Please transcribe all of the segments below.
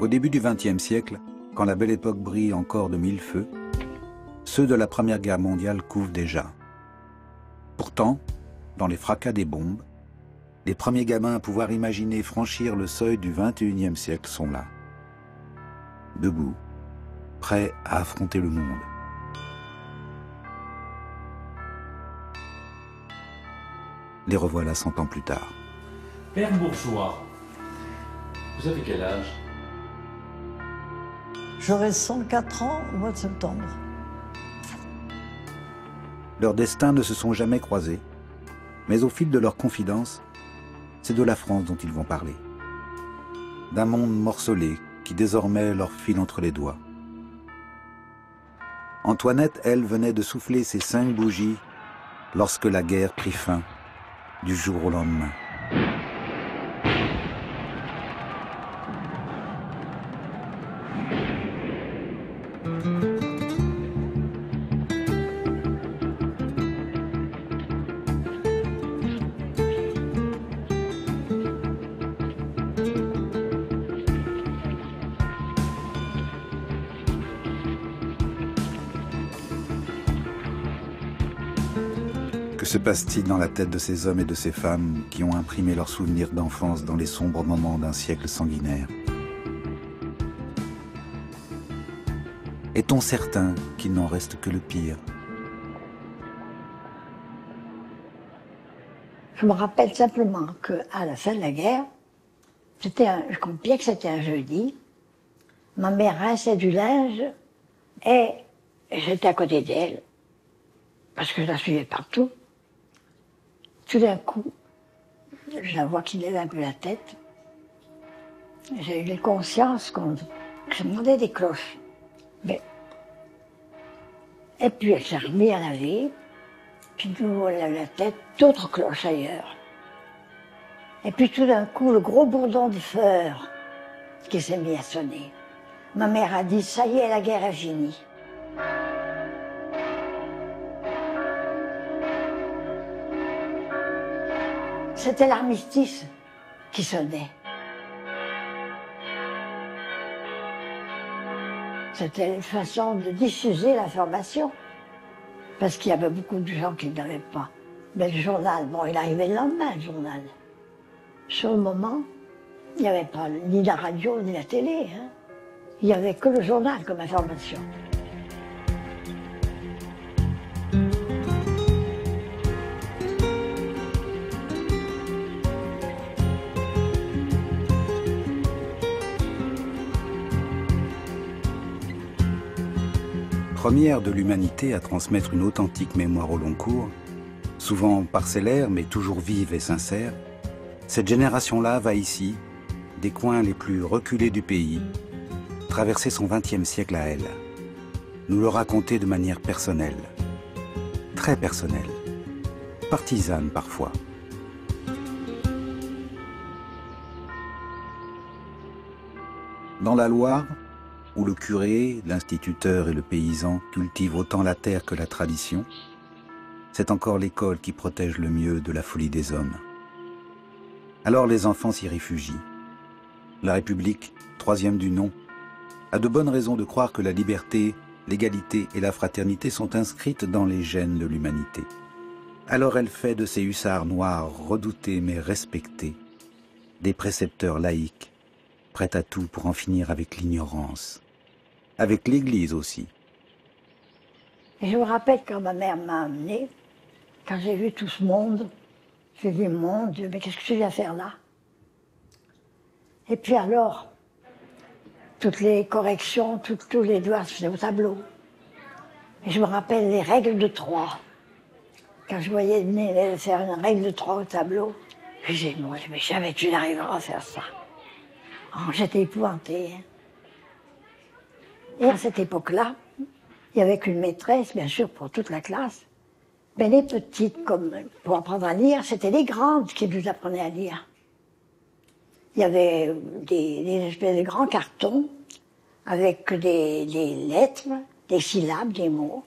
Au début du XXe siècle, quand la belle époque brille encore de mille feux, ceux de la Première Guerre mondiale couvent déjà. Pourtant, dans les fracas des bombes, les premiers gamins à pouvoir imaginer franchir le seuil du XXIe siècle sont là. Debout, prêts à affronter le monde. Les revoilà 100 ans plus tard. Père Bourgeois, vous avez quel âge? J'aurai 104 ans au mois de septembre. Leurs destins ne se sont jamais croisés, mais au fil de leurs confidences, c'est de la France dont ils vont parler. D'un monde morcelé qui désormais leur file entre les doigts. Antoinette, elle, venait de souffler ses 5 bougies lorsque la guerre prit fin du jour au lendemain. Que se passe-t-il dans la tête de ces hommes et de ces femmes qui ont imprimé leurs souvenirs d'enfance dans les sombres moments d'un siècle sanguinaire? Est-on certain qu'il n'en reste que le pire? Je me rappelle simplement qu'à la fin de la guerre, je compte bien que c'était un jeudi, ma mère rinçait du linge et j'étais à côté d'elle, parce que je la suivais partout. Tout d'un coup, je la vois qui lève un peu la tête. J'ai eu conscience que je demandais des cloches. Mais... Et puis elle s'est remise à laver, puis de nouveau elle lève la tête, d'autres cloches ailleurs. Et puis tout d'un coup, le gros bourdon du phare qui s'est mis à sonner. Ma mère a dit, ça y est, la guerre est finie. C'était l'armistice qui sonnait. C'était une façon de diffuser l'information. Parce qu'il y avait beaucoup de gens qui n'avaient pas. Mais le journal, bon, il arrivait le lendemain, le journal. Sur le moment, il n'y avait pas ni la radio ni la télé. Hein. Il n'y avait que le journal comme information. Première de l'humanité à transmettre une authentique mémoire au long cours, souvent parcellaire mais toujours vive et sincère, cette génération-là va ici, des coins les plus reculés du pays, traverser son XXe siècle à elle, nous le raconter de manière personnelle, très personnelle, partisane parfois. Dans la Loire, où le curé, l'instituteur et le paysan cultivent autant la terre que la tradition, c'est encore l'école qui protège le mieux de la folie des hommes. Alors les enfants s'y réfugient. La République, troisième du nom, a de bonnes raisons de croire que la liberté, l'égalité et la fraternité sont inscrites dans les gènes de l'humanité. Alors elle fait de ces hussards noirs redoutés mais respectés des précepteurs laïques, prêts à tout pour en finir avec l'ignorance. Avec l'Église aussi. Et je me rappelle quand ma mère m'a amenée, quand j'ai vu tout ce monde, j'ai dit, mon Dieu, mais qu'est-ce que tu viens faire là? Et puis alors, toutes les corrections, tous les doigts se faisaient au tableau. Et je me rappelle les règles de 3. Quand je voyais Néné faire une règle de 3 au tableau, je disais, moi, mais jamais tu n'arriveras à faire ça. Oh, j'étais épouvantée. Hein. Et à cette époque-là, il y avait qu'une maîtresse, bien sûr, pour toute la classe. Mais les petites, comme pour apprendre à lire, c'était les grandes qui nous apprenaient à lire. Il y avait des espèces de grands cartons avec des lettres, des syllabes, des mots.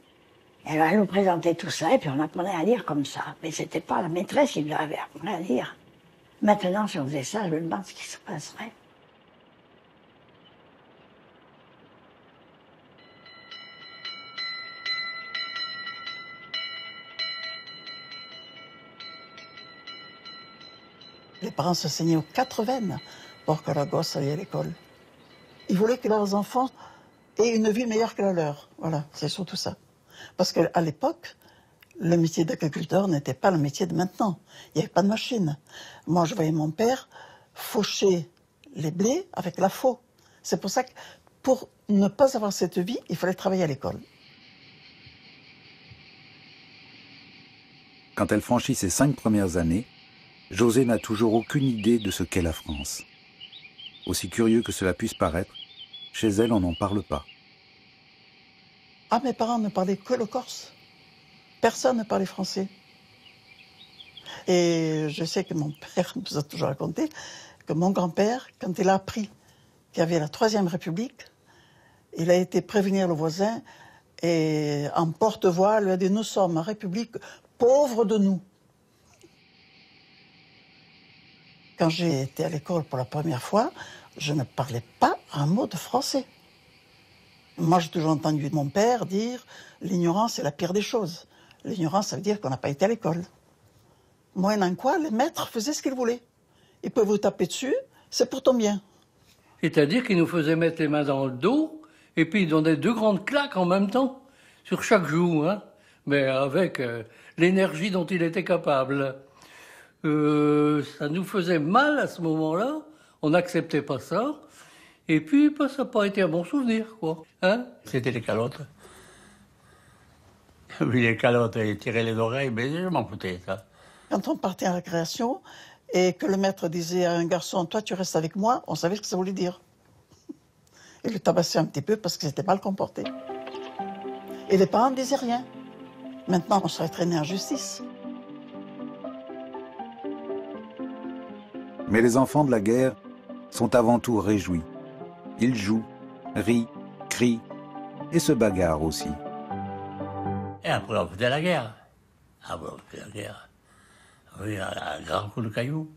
Et alors, elle nous présentait tout ça, et puis on apprenait à lire comme ça. Mais c'était pas la maîtresse qui nous avait appris à lire. Maintenant, si on faisait ça, je me demande ce qui se passerait. Les parents se saignaient aux 4 veines pour que leur gosse aille à l'école. Ils voulaient que leurs enfants aient une vie meilleure que la leur. Voilà, c'est surtout ça. Parce qu'à l'époque, le métier d'agriculteur n'était pas le métier de maintenant. Il n'y avait pas de machine. Moi, je voyais mon père faucher les blés avec la faux. C'est pour ça que, pour ne pas avoir cette vie, il fallait travailler à l'école. Quand elle franchit ses 5 premières années, José n'a toujours aucune idée de ce qu'est la France. Aussi curieux que cela puisse paraître, chez elle, on n'en parle pas. Ah, mes parents ne parlaient que le corse. Personne ne parlait français. Et je sais que mon père nous a toujours raconté que mon grand-père, quand il a appris qu'il y avait la Troisième République, il a été prévenir le voisin et en porte-voix lui a dit « Nous sommes en République, pauvres de nous ». Quand j'ai été à l'école pour la première fois, je ne parlais pas un mot de français. Moi, j'ai toujours entendu mon père dire « L'ignorance est la pire des choses ». L'ignorance, ça veut dire qu'on n'a pas été à l'école. Moyennant quoi, les maîtres faisaient ce qu'ils voulaient. Ils peuvent vous taper dessus, c'est pour ton bien. C'est-à-dire qu'ils nous faisaient mettre les mains dans le dos, et puis ils donnaient 2 grandes claques en même temps, sur chaque joue, hein, mais avec l'énergie dont il était capable. Ça nous faisait mal à ce moment-là, on n'acceptait pas ça, et puis bah, ça n'a pas été un bon souvenir, quoi. Hein. C'était les calottes. Oui, les calottes, ils tiraient les oreilles, mais je m'en foutais, ça. Quand on partait en récréation et que le maître disait à un garçon « Toi, tu restes avec moi », on savait ce que ça voulait dire. Il le tabassait un petit peu parce qu'il s'était mal comporté. Et les parents ne disaient rien. Maintenant, on serait traîné en justice. Mais les enfants de la guerre sont avant tout réjouis. Ils jouent, rient, crient et se bagarrent aussi. Et après, on faisait la guerre. Après, on faisait la guerre. Oui, à grand coup de cailloux.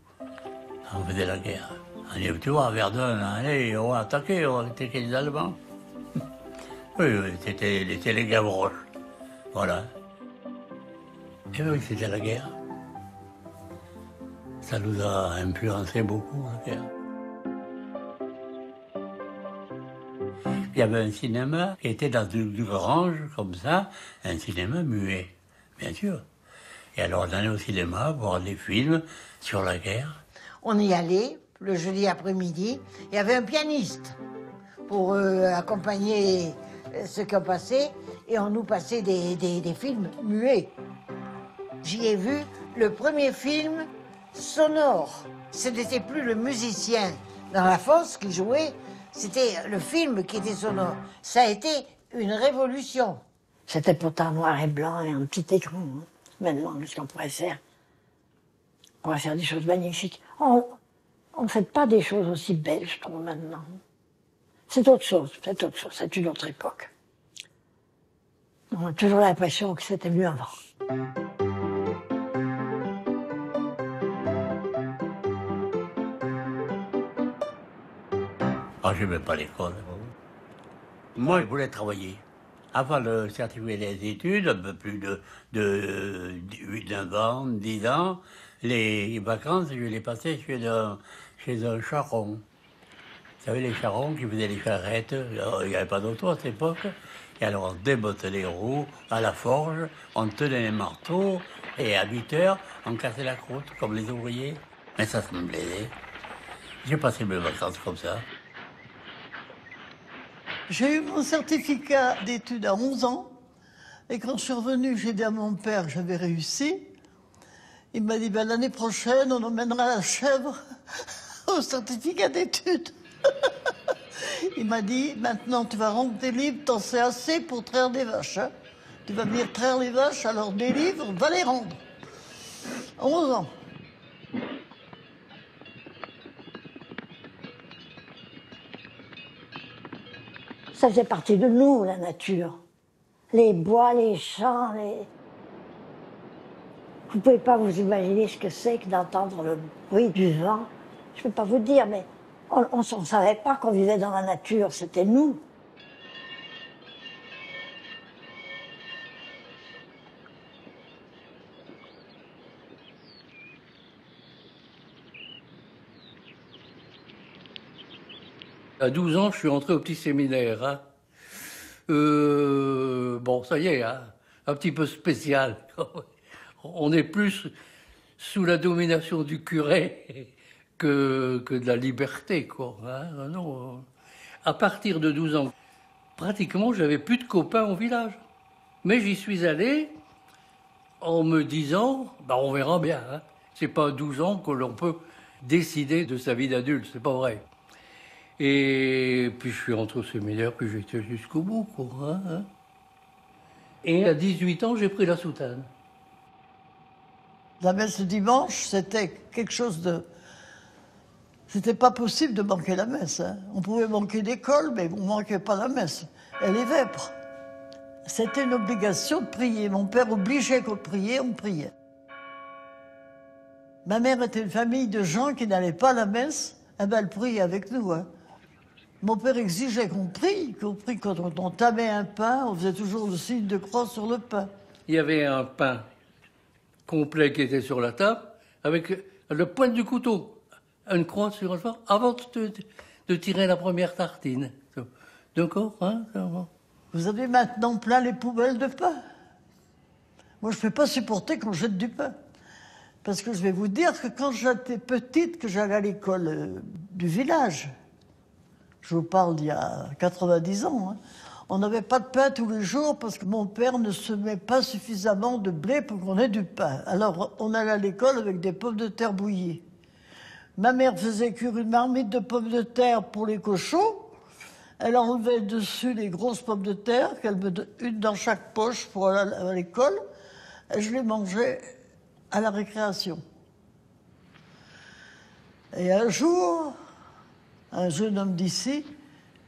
On faisait la guerre. On dit, tu vois, Verdun, allez, on va attaquer les Allemands. Oui, oui, c'était les Gavroches. Voilà. Et oui, c'était la guerre. Ça nous a influencé beaucoup, la guerre. Il y avait un cinéma qui était dans une grange, comme ça, un cinéma muet, bien sûr. Et alors on allait au cinéma voir des films sur la guerre. On y allait, le jeudi après-midi, il y avait un pianiste pour accompagner ceux qui ont passé, et on nous passait des films muets. J'y ai vu le premier film sonore. Ce n'était plus le musicien dans la fosse qui jouait, c'était le film qui était sonore. Ça a été une révolution. C'était pourtant noir et blanc et un petit écran. Hein. Maintenant, qu'est-ce qu'on pourrait faire? On pourrait faire des choses magnifiques. On ne fait pas des choses aussi belles, je trouve, maintenant. C'est autre chose, c'est une autre époque. On a toujours l'impression que c'était mieux avant. Ah, je n'aimais pas l'école. Moi, je voulais travailler. Avant de certifier les études, un peu plus de 9 ans, 10 ans, les vacances, je les passais chez un charron. Vous savez, les charrons qui faisaient les charrettes, il n'y avait pas d'auto à cette époque. Et alors, on débotait les roues à la forge, on tenait les marteaux, et à 8 heures, on cassait la croûte, comme les ouvriers. Mais ça me plaisait. J'ai passé mes vacances comme ça. J'ai eu mon certificat d'études à 11 ans. Et quand je suis revenue, j'ai dit à mon père que j'avais réussi. Il m'a dit, ben, l'année prochaine, on emmènera la chèvre au certificat d'études. Il m'a dit, maintenant, tu vas rendre tes livres, t'en sais assez pour traire des vaches. Hein. Tu vas venir traire les vaches, alors des livres, va les rendre. 11 ans. Ça faisait partie de nous, la nature. Les bois, les champs, Vous ne pouvez pas vous imaginer ce que c'est que d'entendre le bruit du vent. Je ne peux pas vous dire, mais on ne savait pas qu'on vivait dans la nature, c'était nous. À 12 ans, je suis entré au petit séminaire. Hein. Bon, ça y est, hein, un petit peu spécial. On est plus sous la domination du curé que de la liberté, quoi. Hein. Non, à partir de 12 ans, pratiquement, j'avais plus de copains au village. Mais j'y suis allé en me disant, bah, on verra bien. Hein. C'est pas à 12 ans que l'on peut décider de sa vie d'adulte, c'est pas vrai. Et puis je suis rentré au séminaire, puis j'étais jusqu'au bout, quoi. Hein. Et à 18 ans, j'ai pris la soutane. La messe le dimanche, c'était quelque chose de... C'était pas possible de manquer la messe. Hein. On pouvait manquer l'école, mais on ne manquait pas la messe. Et les vêpres. C'était une obligation de prier. Mon père obligeait qu'on priait, on priait. Ma mère était une famille de gens qui n'allaient pas à la messe. Eh ben, elle priait avec nous. Hein. Mon père exigeait qu'on prie quand on tamait un pain, on faisait toujours le signe de croix sur le pain. Il y avait un pain complet qui était sur la table, avec le pointe du couteau, une croix sur le pain, avant de tirer la première tartine. D'accord, hein? Vous avez maintenant plein les poubelles de pain. Moi, je ne peux pas supporter qu'on jette du pain. Parce que je vais vous dire que quand j'étais petite, que j'allais à l'école du village, je vous parle d'il y a 90 ans, hein, on n'avait pas de pain tous les jours parce que mon père ne semait pas suffisamment de blé pour qu'on ait du pain. Alors, on allait à l'école avec des pommes de terre bouillies. Ma mère faisait cuire une marmite de pommes de terre pour les cochons. Elle enlevait dessus les grosses pommes de terre, une dans chaque poche pour aller à l'école. Et je les mangeais à la récréation. Et un jour, un jeune homme d'ici,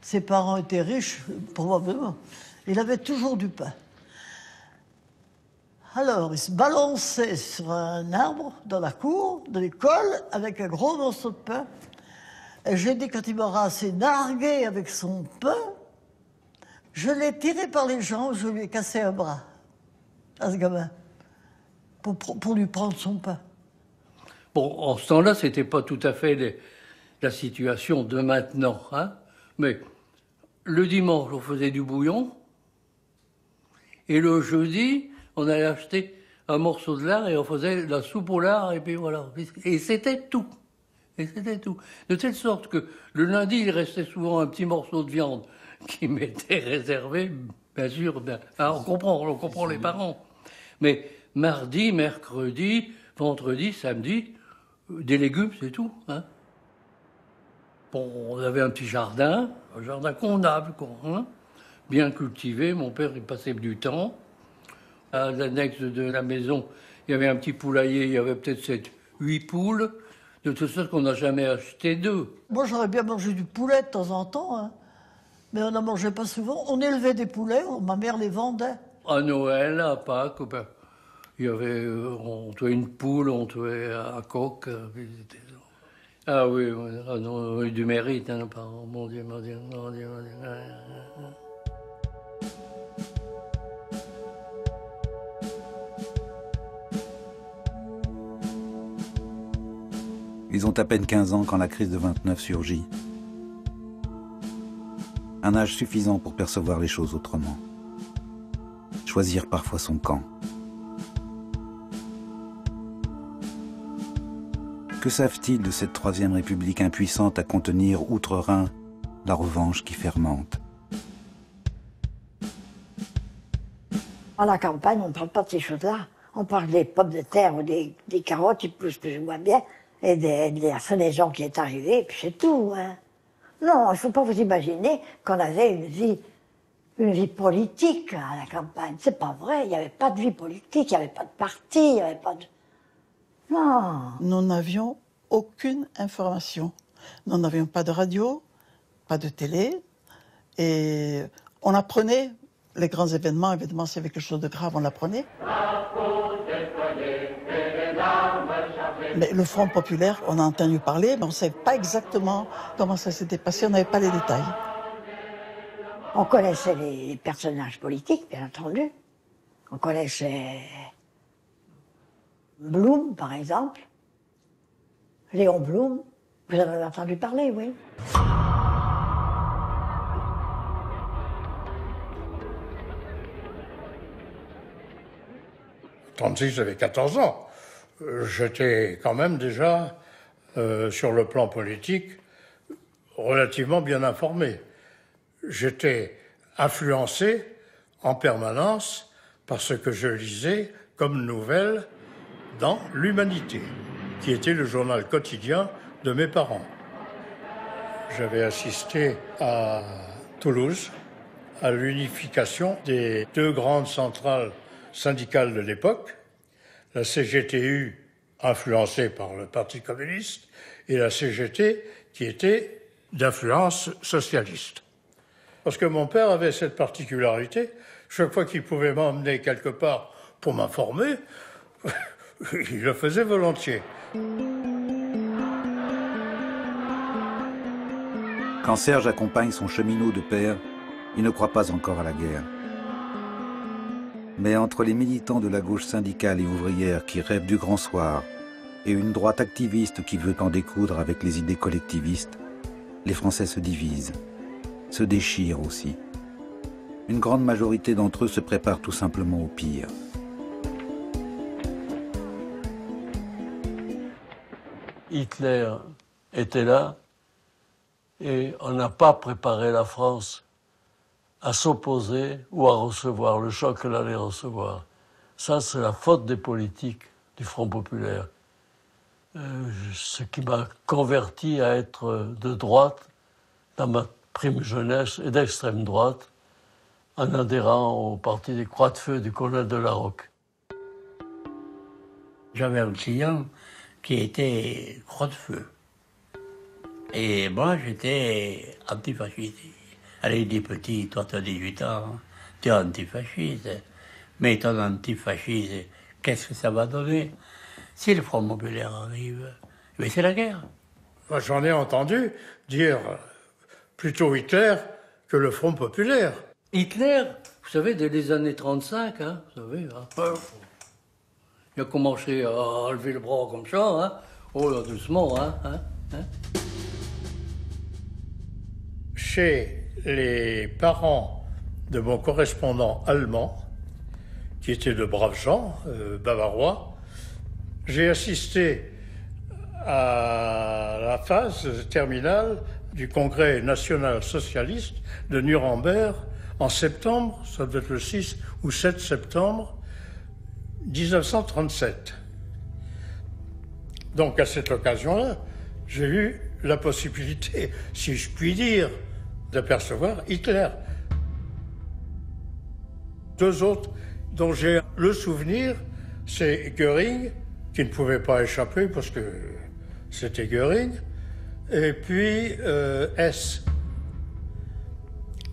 ses parents étaient riches, probablement, il avait toujours du pain. Alors, il se balançait sur un arbre dans la cour de l'école avec un gros morceau de pain. Et j'ai dit, quand il m'aura assez nargué avec son pain, je l'ai tiré par les jambes, je lui ai cassé un bras à ce gamin pour lui prendre son pain. Bon, en ce temps-là, c'était pas tout à fait la situation de maintenant, hein, mais le dimanche, on faisait du bouillon, et le jeudi, on allait acheter un morceau de lard et on faisait la soupe au lard, et puis voilà. Et c'était tout. Et c'était tout. De telle sorte que le lundi, il restait souvent un petit morceau de viande qui m'était réservé, bien sûr. On comprend les parents. Mais mardi, mercredi, vendredi, samedi, des légumes, c'est tout. Hein. Bon, on avait un petit jardin, un jardin convenable, quoi, hein, bien cultivé. Mon père, il passait du temps. À l'annexe de la maison, il y avait un petit poulailler, il y avait peut-être 8 poules, de toute sorte qu'on n'a jamais acheté d'œufs. Moi, j'aurais bien mangé du poulet de temps en temps, hein, mais on n'en mangeait pas souvent. On élevait des poulets, ma mère les vendait. À Noël, à Pâques, ben, il y avait, on tuait une poule, on tuait un coq. Ah oui, ah non, du mérite, hein, pardon, mon Dieu, mon Dieu, mon Dieu, mon Dieu. Ils ont à peine 15 ans quand la crise de 29 surgit. Un âge suffisant pour percevoir les choses autrement. Choisir parfois son camp. Que savent-ils de cette Troisième République impuissante à contenir outre-Rhin la revanche qui fermente? À la campagne, on ne parle pas de ces choses-là. On parle des pommes de terre ou des carottes qui poussent plus ou moins bien, et des gens qui est arrivé, et puis c'est tout. Hein. Non, il ne faut pas vous imaginer qu'on avait une vie politique à la campagne. C'est pas vrai, il n'y avait pas de vie politique, il n'y avait pas de parti, il n'y avait pas de... Non. Nous n'avions aucune information. Nous n'avions pas de radio, pas de télé, et on apprenait les grands événements. Évidemment, s'il y avait quelque chose de grave, on l'apprenait. Mais le Front populaire, on a entendu parler, mais on ne savait pas exactement comment ça s'était passé, on n'avait pas les détails. On connaissait les personnages politiques, bien entendu. On connaissait Blum, par exemple. Léon Blum. Vous en avez entendu parler, oui. 1936, j'avais 14 ans. J'étais quand même déjà, sur le plan politique, relativement bien informé. J'étais influencé en permanence par ce que je lisais comme nouvelle dans l'Humanité, qui était le journal quotidien de mes parents. J'avais assisté à Toulouse à l'unification des deux grandes centrales syndicales de l'époque, la CGTU influencée par le Parti communiste et la CGT qui était d'influence socialiste. Parce que mon père avait cette particularité, chaque fois qu'il pouvait m'emmener quelque part pour m'informer, il le faisait volontiers. Quand Serge accompagne son cheminot de père, il ne croit pas encore à la guerre. Mais entre les militants de la gauche syndicale et ouvrière qui rêvent du grand soir et une droite activiste qui veut en découdre avec les idées collectivistes, les Français se divisent, se déchirent aussi. Une grande majorité d'entre eux se prépare tout simplement au pire. Hitler était là et on n'a pas préparé la France à s'opposer ou à recevoir le choc qu'elle allait recevoir. Ça, c'est la faute des politiques du Front populaire. Ce qui m'a converti à être de droite dans ma prime jeunesse et d'extrême droite en adhérant au parti des Croix de Feu du colonel de Larocque. J'avais un client qui était Croix de Feu. Et moi, j'étais antifasciste. Allez, il dit, petit, toi, tu as 18 ans, tu es antifasciste. Mais ton antifascisme, qu'est-ce que ça va donner? Si le Front populaire arrive, mais c'est la guerre. Moi, j'en ai entendu dire plutôt Hitler que le Front populaire. Hitler, vous savez, dès les années 35, hein, vous savez, hein, il a commencé à lever le bras comme ça, hein, oh là, doucement, hein. Chez les parents de mon correspondant allemand, qui étaient de braves gens, bavarois, j'ai assisté à la phase terminale du Congrès national socialiste de Nuremberg en septembre, ça doit être le 6 ou 7 septembre 1937. Donc à cette occasion-là, j'ai eu la possibilité, si je puis dire, d'apercevoir Hitler. Deux autres dont j'ai le souvenir, c'est Göring, qui ne pouvait pas échapper parce que c'était Göring, et puis Hess.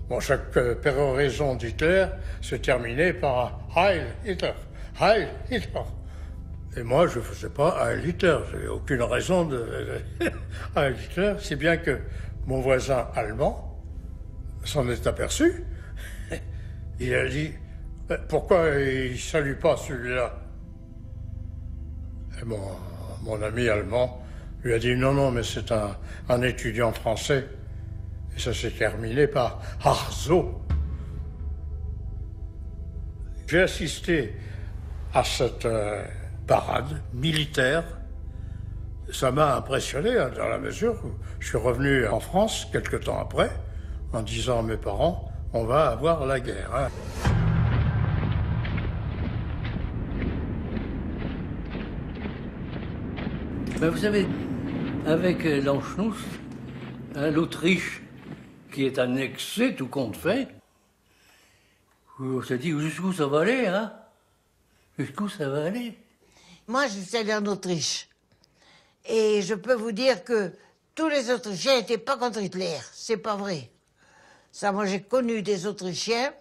Bon, chaque péroraison d'Hitler se terminait par Heil Hitler, Heil Hitler. Et moi, je ne faisais pas Heil Hitler, j'avais aucune raison de Heil Hitler, si bien que mon voisin allemand s'en est aperçu. Il a dit, pourquoi il ne salue pas celui-là? Et mon ami allemand lui a dit, non, mais c'est un étudiant français. Et ça s'est terminé par Arzo. J'ai assisté à cette parade militaire. Ça m'a impressionné, hein, dans la mesure où je suis revenu en France quelque temps après, en disant à mes parents, on va avoir la guerre. Hein. Ben vous savez, avec l'Anschluss, hein, l'Autriche, qui est annexée, tout compte fait, on s'est dit jusqu'où ça va aller, hein? Jusqu'où ça va aller? Moi, je suis allée en Autriche. Et je peux vous dire que tous les Autrichiens n'étaient pas contre Hitler. C'est pas vrai. Ça, moi, j'ai connu des Autrichiens.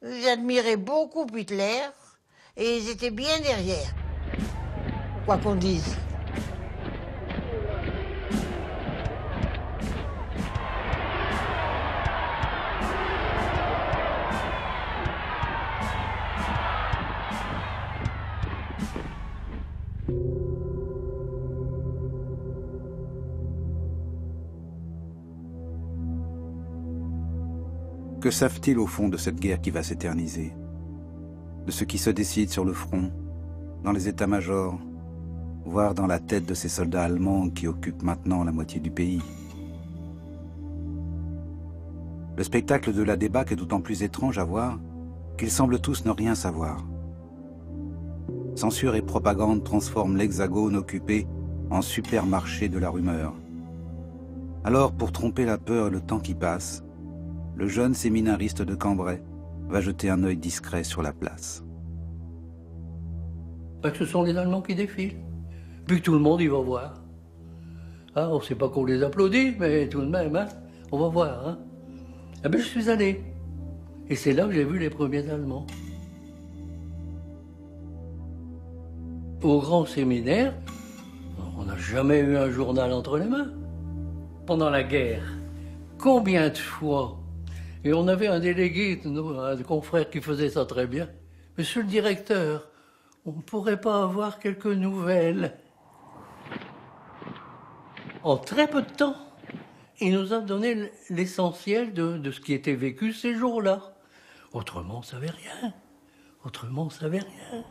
Ils admiraient beaucoup Hitler. Et ils étaient bien derrière. Quoi qu'on dise. Que savent-ils au fond de cette guerre qui va s'éterniser? De ce qui se décide sur le front, dans les états-majors, voire dans la tête de ces soldats allemands qui occupent maintenant la moitié du pays. Le spectacle de la débâcle est d'autant plus étrange à voir qu'ils semblent tous ne rien savoir. Censure et propagande transforment l'Hexagone occupé en supermarché de la rumeur. Alors, pour tromper la peur et le temps qui passe, le jeune séminariste de Cambrai va jeter un œil discret sur la place. Ce sont les Allemands qui défilent. Puis que tout le monde y va voir. Hein, on ne sait pas qu'on les applaudit, mais tout de même, hein, on va voir. Hein. Eh bien, je suis allé. Et c'est là que j'ai vu les premiers Allemands. Au grand séminaire, on n'a jamais eu un journal entre les mains. Pendant la guerre, combien de fois? Et on avait un délégué, un confrère qui faisait ça très bien. Monsieur le directeur, on ne pourrait pas avoir quelques nouvelles? En très peu de temps, il nous a donné l'essentiel de ce qui était vécu ces jours-là. Autrement, on ne savait rien. Autrement, on ne savait rien.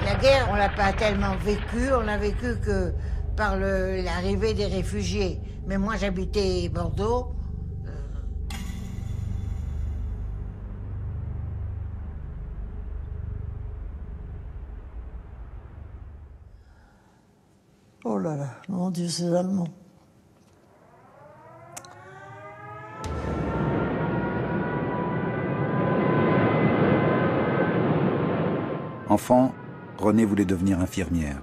La guerre, on l'a pas tellement vécue, on l'a vécue que par l'arrivée des réfugiés. Mais moi, j'habitais Bordeaux. Oh là là, mon Dieu, ces Allemands. Enfant, Renée voulait devenir infirmière.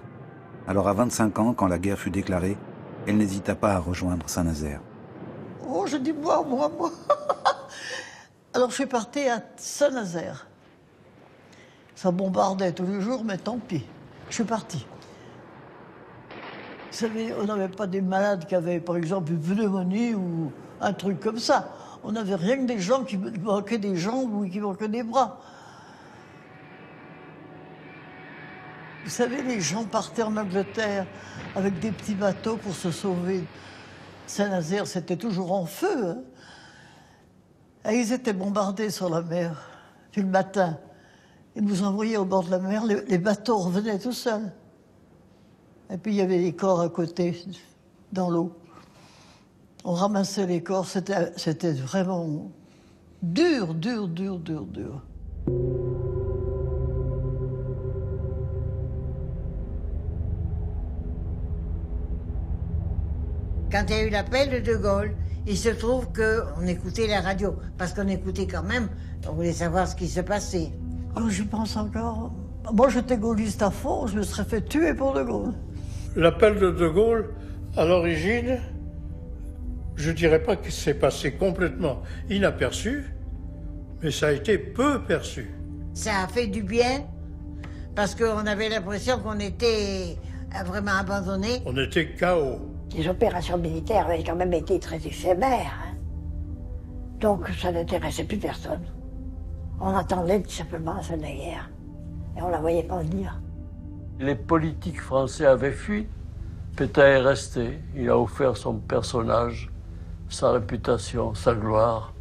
Alors à 25 ans, quand la guerre fut déclarée, elle n'hésita pas à rejoindre Saint-Nazaire. Oh, je dis moi. Alors je suis partie à Saint-Nazaire. Ça bombardait tous les jours, mais tant pis. Je suis partie. Vous savez, on n'avait pas des malades qui avaient, par exemple, une pneumonie ou un truc comme ça. On n'avait rien que des gens qui manquaient des jambes ou qui manquaient des bras. Vous savez, les gens partaient en Angleterre avec des petits bateaux pour se sauver. Saint-Nazaire, c'était toujours en feu. Hein. Et ils étaient bombardés sur la mer. Puis le matin, ils nous envoyaient au bord de la mer, les bateaux revenaient tout seuls. Et puis il y avait les corps à côté, dans l'eau. On ramassait les corps, c'était vraiment dur. Quand il y a eu l'appel de De Gaulle, il se trouve qu'on écoutait la radio. Parce qu'on écoutait quand même, on voulait savoir ce qui se passait. Oh, je pense encore. Moi, j'étais gaulliste à fond, je me serais fait tuer pour De Gaulle. L'appel de Gaulle, à l'origine, je ne dirais pas que c'est passé complètement inaperçu, mais ça a été peu perçu. Ça a fait du bien, parce qu'on avait l'impression qu'on était vraiment abandonnés. On était KO. Les opérations militaires avaient quand même été très éphémères. Hein. Donc ça n'intéressait plus personne. On attendait tout simplement la fin de la guerre. Et on ne la voyait pas venir. Les politiques français avaient fui. Pétain est resté. Il a offert son personnage, sa réputation, sa gloire.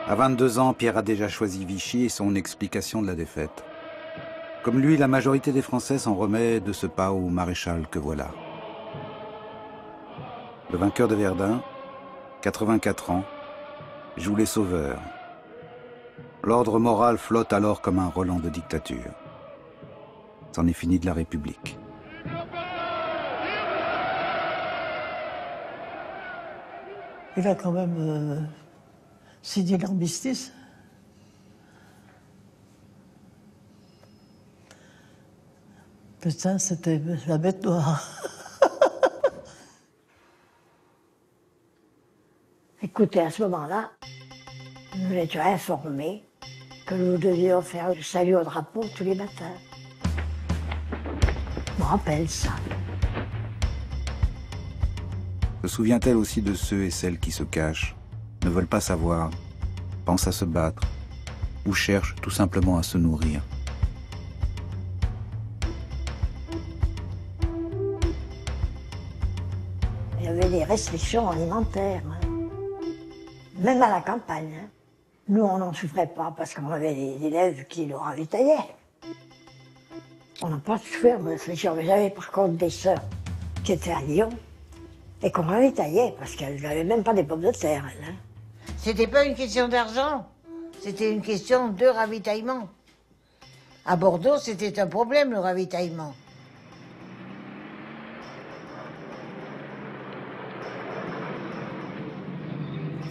À 22 ans, Pierre a déjà choisi Vichy et son explication de la défaite. Comme lui, la majorité des Français s'en remet de ce pas au maréchal que voilà. Le vainqueur de Verdun, 84 ans, joue les sauveurs. L'ordre moral flotte alors comme un Roland de dictature. C'en est fini de la République. Il a quand même signé l'armistice. Putain, c'était la bête noire. Écoutez, à ce moment-là, nous étions informés que nous devions faire le salut au drapeau tous les matins. Je me rappelle ça. Se souvient-elle aussi de ceux et celles qui se cachent, ne veulent pas savoir, pensent à se battre, ou cherchent tout simplement à se nourrir? Il y avait des restrictions alimentaires, hein. Même à la campagne, hein. Nous, on n'en souffrait pas parce qu'on avait des élèves qui nous ravitaillaient. On n'a pas souffert de réflexion, mais j'avais par contre des sœurs qui étaient à Lyon et qu'on ravitaillait parce qu'elles n'avaient même pas des pommes de terre, elles, hein. C'était pas une question d'argent, c'était une question de ravitaillement. À Bordeaux, c'était un problème, le ravitaillement.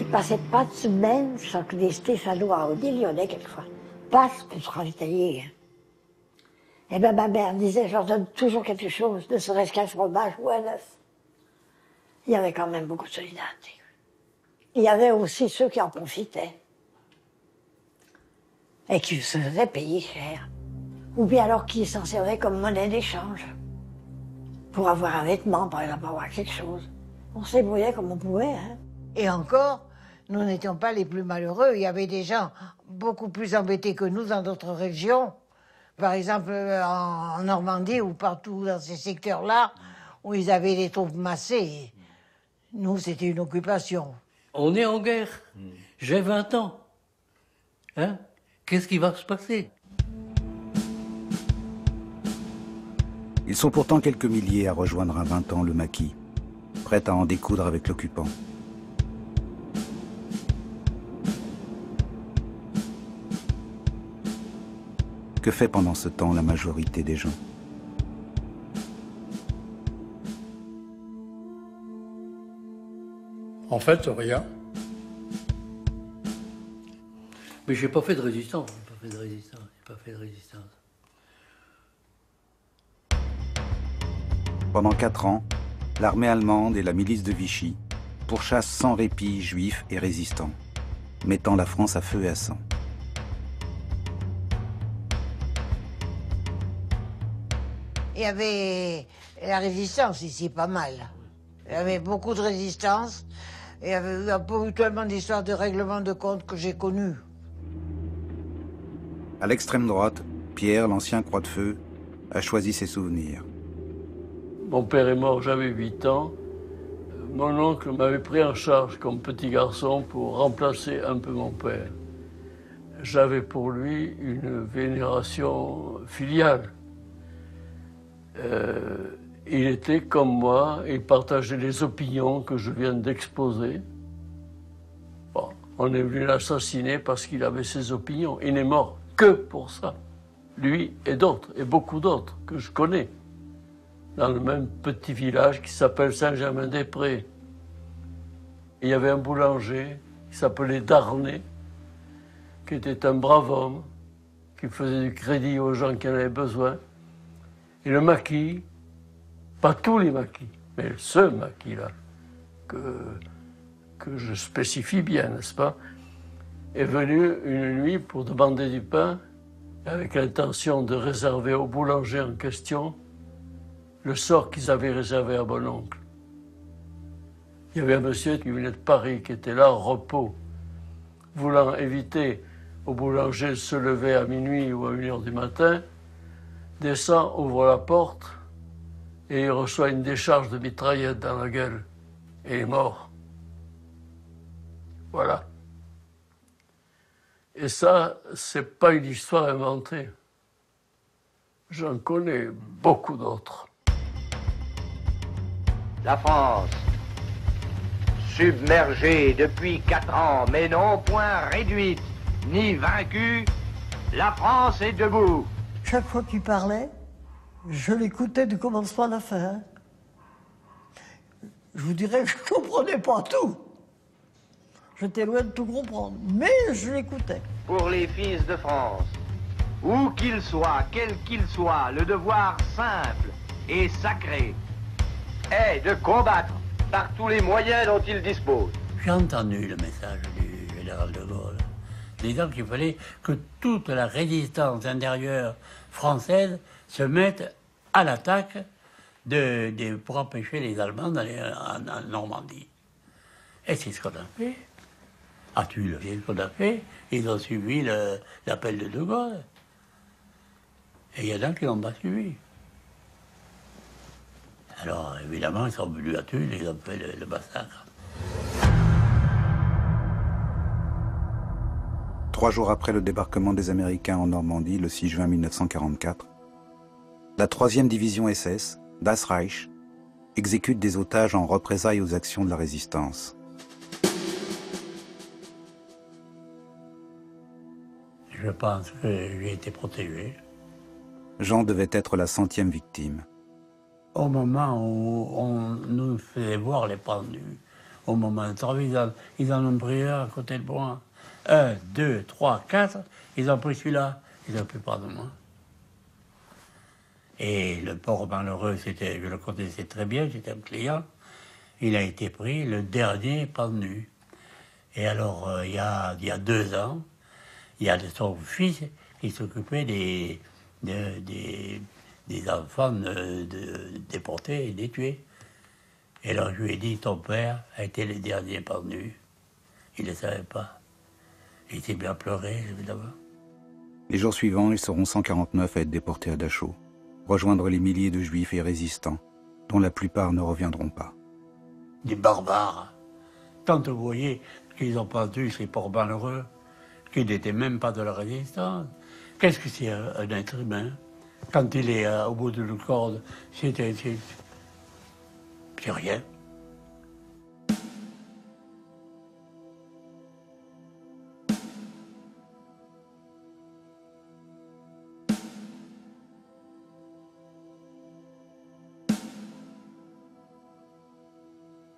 Il ne passait pas de semaine sans que des Stéphanois ou des Lyonnais, quelquefois, passent pour se ravitailler. Et bien ma mère disait, je leur donne toujours quelque chose, ne serait-ce qu'un fromage ou un œuf. Il y avait quand même beaucoup de solidarité. Il y avait aussi ceux qui en profitaient et qui se faisaient payer cher. Ou bien alors qui s'en servaient comme monnaie d'échange. Pour avoir un vêtement, par exemple, avoir quelque chose. On se débrouillait comme on pouvait, hein. Et encore, nous n'étions pas les plus malheureux. Il y avait des gens beaucoup plus embêtés que nous dans d'autres régions. Par exemple, en Normandie ou partout dans ces secteurs-là, où ils avaient des troupes massées. Nous, c'était une occupation. On est en guerre. J'ai 20 ans. Hein? Qu'est-ce qui va se passer? Ils sont pourtant quelques milliers à rejoindre à 20 ans le maquis, prêts à en découdre avec l'occupant. Que fait pendant ce temps la majorité des gens? En fait, rien. Mais j'ai pas fait de résistance. J'ai pas fait de résistance. Pendant 4 ans, l'armée allemande et la milice de Vichy pourchassent sans répit juifs et résistants, mettant la France à feu et à sang. Il y avait la résistance ici, pas mal. Il y avait beaucoup de résistance. Il y avait eu un peu tellement d'histoires de règlement de compte que j'ai connues. À l'extrême droite, Pierre, l'ancien croix-de-feu, a choisi ses souvenirs. Mon père est mort, j'avais 8 ans. Mon oncle m'avait pris en charge comme petit garçon pour remplacer un peu mon père. J'avais pour lui une vénération filiale. Il était comme moi, il partageait les opinions que je viens d'exposer. Bon, on est venu l'assassiner parce qu'il avait ses opinions. Il n'est mort que pour ça. Lui et d'autres, et beaucoup d'autres que je connais. Dans le même petit village qui s'appelle Saint-Germain-des-Prés. Il y avait un boulanger qui s'appelait Darnay, qui était un brave homme, qui faisait du crédit aux gens qui en avaient besoin. Et le maquis, pas tous les maquis, mais ce maquis-là, que je spécifie bien, n'est-ce pas, est venu une nuit pour demander du pain, avec l'intention de réserver au boulanger en question le sort qu'ils avaient réservé à mon oncle. Il y avait un monsieur qui venait de Paris, qui était là en repos, voulant éviter au boulanger de se lever à minuit ou à 1h du matin, descend, ouvre la porte, et il reçoit une décharge de mitraillette dans la gueule, et est mort. Voilà. Et ça, c'est pas une histoire inventée. J'en connais beaucoup d'autres. La France, submergée depuis 4 ans, mais non point réduite, ni vaincue, la France est debout. Chaque fois qu'il parlait, je l'écoutais du commencement à la fin. Je vous dirais que je ne comprenais pas tout. J'étais loin de tout comprendre, mais je l'écoutais. Pour les fils de France, où qu'ils soient, quels qu'ils soient, le devoir simple et sacré est de combattre par tous les moyens dont ils disposent. J'ai entendu le message du général de Gaulle, disant qu'il fallait que toute la résistance intérieure française se mette à l'attaque pour empêcher les Allemands d'aller en Normandie. Et c'est ce qu'on a fait. À Tulle, c'est ce qu'on a fait. Ils ont suivi l'appel de Gaulle. Et il y en a qui n'ont pas suivi. Alors, évidemment, ils sont venus à Tulle et ils ont fait le massacre. 3 jours après le débarquement des Américains en Normandie, le 6 juin 1944, la 3e division SS, Das Reich, exécute des otages en représailles aux actions de la résistance. Je pense que j'ai été protégé. Jean devait être la 100e victime. Au moment où on nous faisait voir les pendus, au moment de travail, ils en ont pris un à côté de moi. 1, 2, 3, 4, ils ont pris celui-là, ils n'ont plus peur de moi. Et le pauvre malheureux, je le connaissais très bien, j'étais un client, il a été pris le dernier pendu. Et alors, il y a 2 ans, il y a son fils qui s'occupait des enfants déportés et des tués. Et alors je lui ai dit, ton père a été le dernier pendu. Il ne le savait pas. Il s'est bien pleuré, évidemment. Les jours suivants, ils seront 149 à être déportés à Dachau, rejoindre les milliers de juifs et résistants, dont la plupart ne reviendront pas. Des barbares. Quand vous voyez qu'ils ont pendu ces pauvres malheureux, qui n'étaient même pas de la résistance, qu'est-ce que c'est un être humain? Quand il est au bout d'une corde, c'est rien.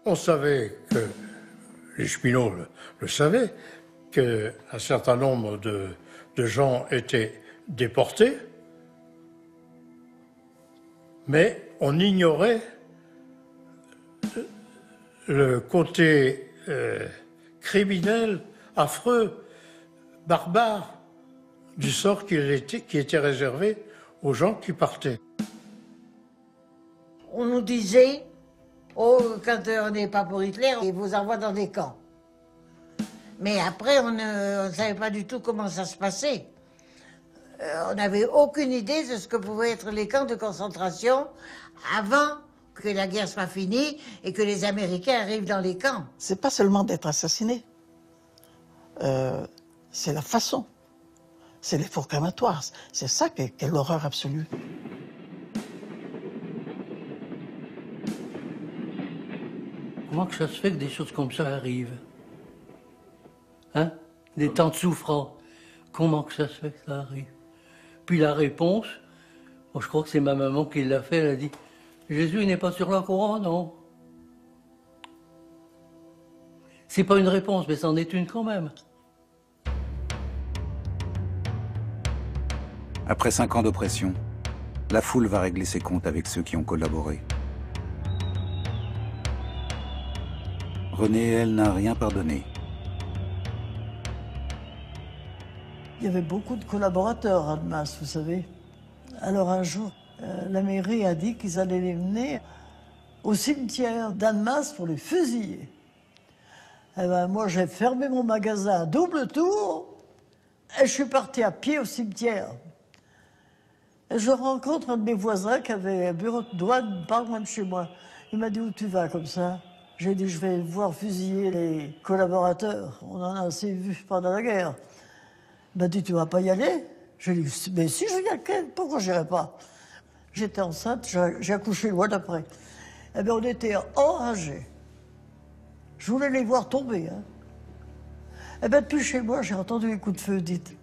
On savait que, les cheminots le savaient, qu'un certain nombre de gens étaient déportés, mais on ignorait le côté criminel, affreux, barbare du sort qui était réservé aux gens qui partaient. On nous disait, oh, quand on n'est pas pour Hitler, il vous envoie dans des camps. Mais après, on ne savait pas du tout comment ça se passait. On n'avait aucune idée de ce que pouvaient être les camps de concentration avant que la guerre soit finie et que les Américains arrivent dans les camps. C'est pas seulement d'être assassiné, c'est la façon, c'est les fours crématoires, c'est ça qui est l'horreur absolue. Comment que ça se fait que des choses comme ça arrivent? Hein? Des temps de souffrance. Comment que ça se fait que ça arrive? Puis la réponse, bon, je crois que c'est ma maman qui l'a fait, elle a dit « Jésus n'est pas sur la croix, non ?» C'est pas une réponse, mais c'en est une quand même. Après 5 ans d'oppression, la foule va régler ses comptes avec ceux qui ont collaboré. René, elle, n'a rien pardonné. Il y avait beaucoup de collaborateurs à Annemasse, vous savez. Alors un jour, la mairie a dit qu'ils allaient les mener au cimetière d'Annemasse pour les fusiller. Eh ben, moi, j'ai fermé mon magasin à double tour et je suis parti à pied au cimetière. Et je rencontre un de mes voisins qui avait un bureau de douane pas loin de chez moi. Il m'a dit « Où tu vas comme ça ?» J'ai dit « Je vais voir fusiller les collaborateurs. On en a assez vu pendant la guerre. » Il m'a dit « Tu vas pas y aller ?» J'ai dit « Mais si je vais y aller, pourquoi je n'irai pas ?» J'étais enceinte, j'ai accouché le mois d'après. Eh bien, on était enragés. Je voulais les voir tomber. Hein. Eh bien, depuis chez moi, j'ai entendu les coups de feu, dites.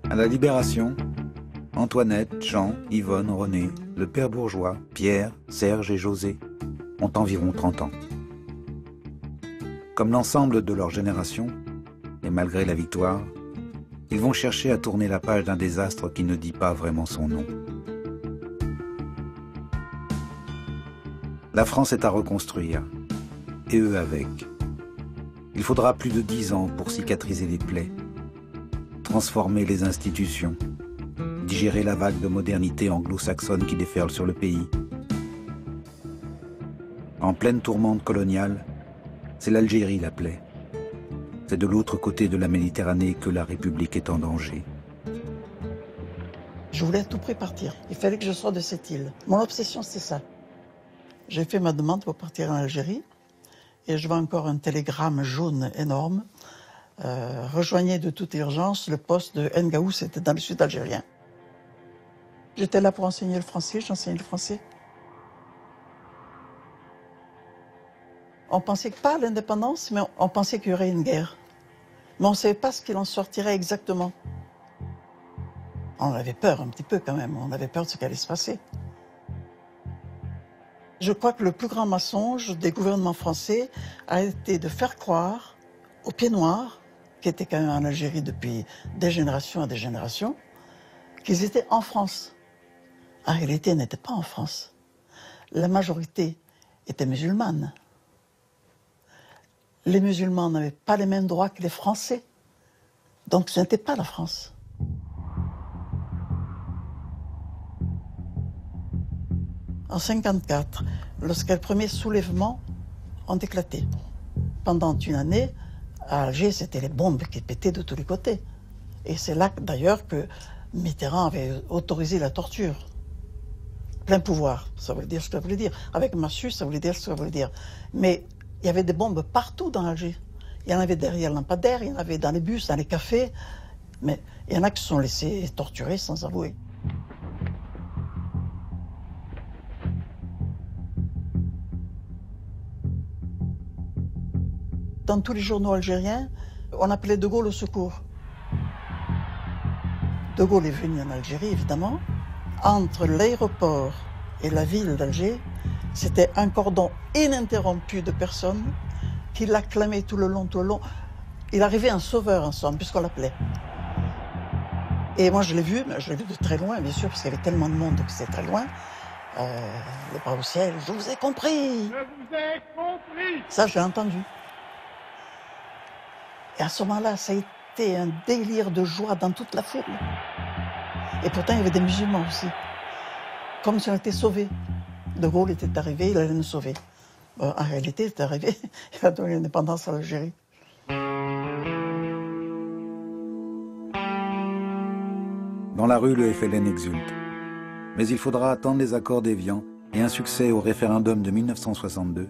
À la Libération, Antoinette, Jean, Yvonne, René, le père Bourgeois, Pierre, Serge et José ont environ 30 ans. Comme l'ensemble de leur génération, et malgré la victoire, ils vont chercher à tourner la page d'un désastre qui ne dit pas vraiment son nom. La France est à reconstruire, et eux avec. Il faudra plus de 10 ans pour cicatriser les plaies, transformer les institutions, digérer la vague de modernité anglo-saxonne qui déferle sur le pays. En pleine tourmente coloniale, c'est l'Algérie la plaie. C'est de l'autre côté de la Méditerranée que la République est en danger. Je voulais à tout prix partir. Il fallait que je sorte de cette île. Mon obsession, c'est ça. J'ai fait ma demande pour partir en Algérie et je vois encore un télégramme jaune énorme. Rejoignez de toute urgence le poste de Ngaou, c'était dans le sud algérien. J'étais là pour enseigner le français, j'enseignais le français. On pensait pas à l'indépendance, mais on pensait qu'il y aurait une guerre. Mais on ne savait pas ce qu'il en sortirait exactement. On avait peur un petit peu quand même, on avait peur de ce qui allait se passer. Je crois que le plus grand mensonge des gouvernements français a été de faire croire aux pieds noirs, qui étaient quand même en Algérie depuis des générations et des générations, qu'ils étaient en France. En réalité, ils n'étaient pas en France. La majorité était musulmane. Les musulmans n'avaient pas les mêmes droits que les Français. Donc ce n'était pas la France. En 1954, lorsque les premiers soulèvements ont éclaté, pendant une année, à Alger, c'était les bombes qui pétaient de tous les côtés. Et c'est là, d'ailleurs, que Mitterrand avait autorisé la torture. Plein pouvoir, ça voulait dire ce que ça voulait dire. Avec Massu, ça voulait dire ce que ça voulait dire. Mais il y avait des bombes partout dans Alger. Il y en avait derrière le lampadaire, il y en avait dans les bus, dans les cafés. Mais il y en a qui se sont laissés torturer sans avouer. Dans tous les journaux algériens, on appelait De Gaulle au secours. De Gaulle est venu en Algérie, évidemment. Entre l'aéroport et la ville d'Alger, c'était un cordon ininterrompu de personnes qui l'acclamaient tout le long. Il arrivait un sauveur, en somme, puisqu'on l'appelait. Et moi, je l'ai vu de très loin, bien sûr, parce qu'il y avait tellement de monde que c'était très loin. Les bras au ciel, je vous ai compris. Je vous ai compris. Ça, je l'ai entendu. Et à ce moment-là, ça a été un délire de joie dans toute la foule. Et pourtant, il y avait des musulmans aussi. Comme si on était sauvés. De Gaulle était arrivé, il allait nous sauver. En réalité, il est arrivé, il a donné l'indépendance à l'Algérie. Dans la rue, le FLN exulte. Mais il faudra attendre les accords d'Évian et un succès au référendum de 1962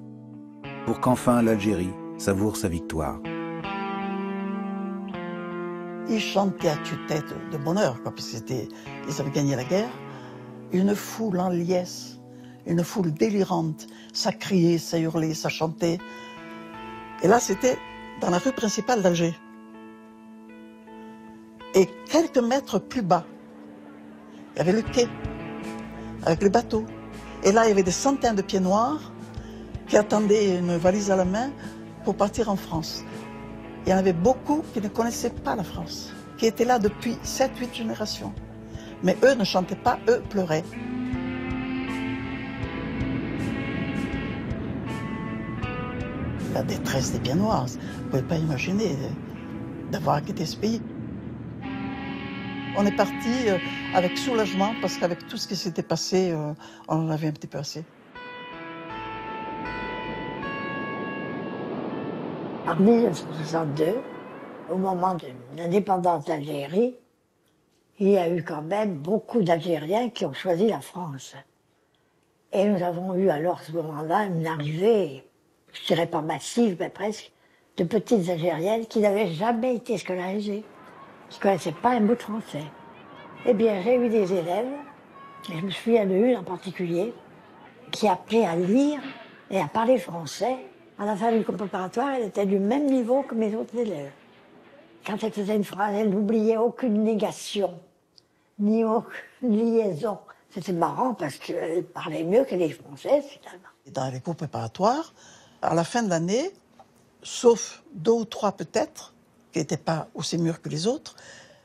pour qu'enfin l'Algérie savoure sa victoire. Ils chantaient à tue-tête de bonheur, puisqu'ils avaient gagné la guerre. Une foule en liesse, une foule délirante. Ça criait, ça hurlait, ça chantait. Et là, c'était dans la rue principale d'Alger. Et quelques mètres plus bas, il y avait le quai, avec les bateaux. Et là, il y avait des centaines de pieds noirs qui attendaient une valise à la main pour partir en France. Il y en avait beaucoup qui ne connaissaient pas la France, qui étaient là depuis 7-8 générations. Mais eux ne chantaient pas, eux pleuraient. La détresse des pieds noirs, vous ne pouvez pas imaginer d'avoir quitté ce pays. On est parti avec soulagement, parce qu'avec tout ce qui s'était passé, on en avait un petit peu assez. En 1962, au moment de l'indépendance d'Algérie, il y a eu quand même beaucoup d'Algériens qui ont choisi la France. Et nous avons eu alors, à ce moment-là, une arrivée, je dirais pas massive, mais presque, de petites Algériennes qui n'avaient jamais été scolarisées, qui ne connaissaient pas un mot de français. Eh bien, j'ai eu des élèves, et je me souviens d'une en particulier, qui apprit à lire et à parler français. À la fin du cours préparatoire, elle était du même niveau que mes autres élèves. Quand elle faisait une phrase, elle n'oubliait aucune négation, ni aucune liaison. C'était marrant parce qu'elle parlait mieux que les Françaises, finalement. Dans les cours préparatoires, à la fin de l'année, sauf 2 ou 3 peut-être, qui n'étaient pas aussi mûrs que les autres,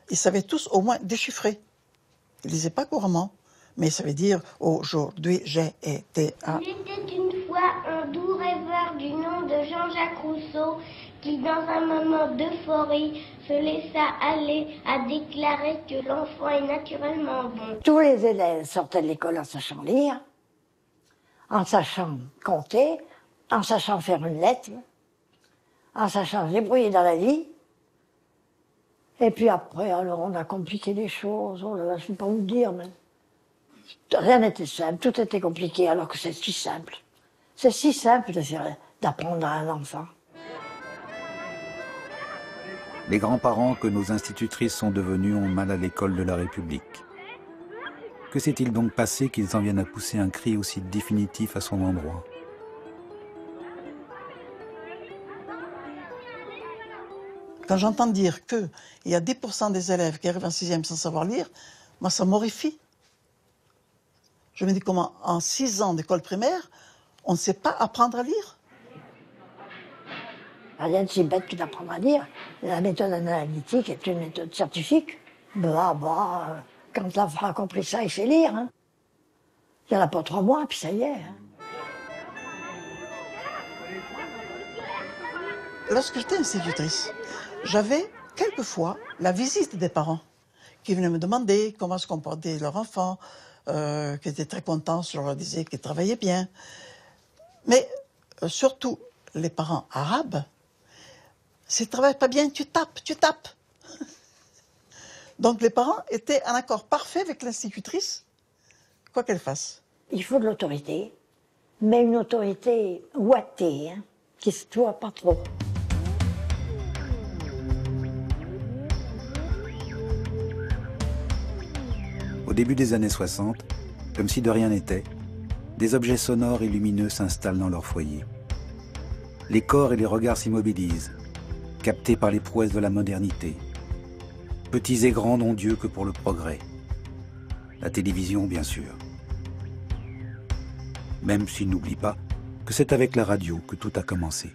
ils savaient tous au moins déchiffrer. Ils ne lisaient pas couramment, mais ils savaient dire « aujourd'hui j'ai été à ». Il était une fois un doux rêveur du nom de Jean-Jacques Rousseau qui, dans un moment d'euphorie, se laissa aller à déclarer que l'enfant est naturellement bon. Tous les élèves sortaient de l'école en sachant lire, en sachant compter, en sachant faire une lettre, en sachant se débrouiller dans la vie. Et puis après, alors on a compliqué les choses. Oh là là, je ne peux pas vous dire, mais rien n'était simple, tout était compliqué, alors que c'est si simple. C'est si simple d'apprendre à un enfant. Les grands-parents que nos institutrices sont devenus ont mal à l'école de la République. Que s'est-il donc passé qu'ils en viennent à pousser un cri aussi définitif à son endroit? Quand j'entends dire qu'il y a 10% des élèves qui arrivent en 6e sans savoir lire, moi ça m'horrifie. Je me dis comment en 6 ans d'école primaire, on ne sait pas apprendre à lire. Rien de si bête que d'apprendre à lire. La méthode analytique est une méthode scientifique. Quand l'enfant a compris ça, il sait lire. Hein. Il n'y en a pas 3 mois, puis ça y est. Hein. Lorsque j'étais institutrice, j'avais quelquefois la visite des parents qui venaient me demander comment se comportait leur enfant, qui étaient très contents, je leur disais qu'ils travaillaient bien. Mais surtout, les parents arabes, s'ils ne travaillent pas bien, tu tapes. Donc les parents étaient en accord parfait avec l'institutrice, quoi qu'elle fasse. Il faut de l'autorité, mais une autorité ouatée, hein, qui se voit pas trop. Au début des années 60, comme si de rien n'était, des objets sonores et lumineux s'installent dans leur foyer. Les corps et les regards s'immobilisent, captés par les prouesses de la modernité. Petits et grands n'ont Dieu que pour le progrès. La télévision, bien sûr. Même s'ils n'oublient pas que c'est avec la radio que tout a commencé.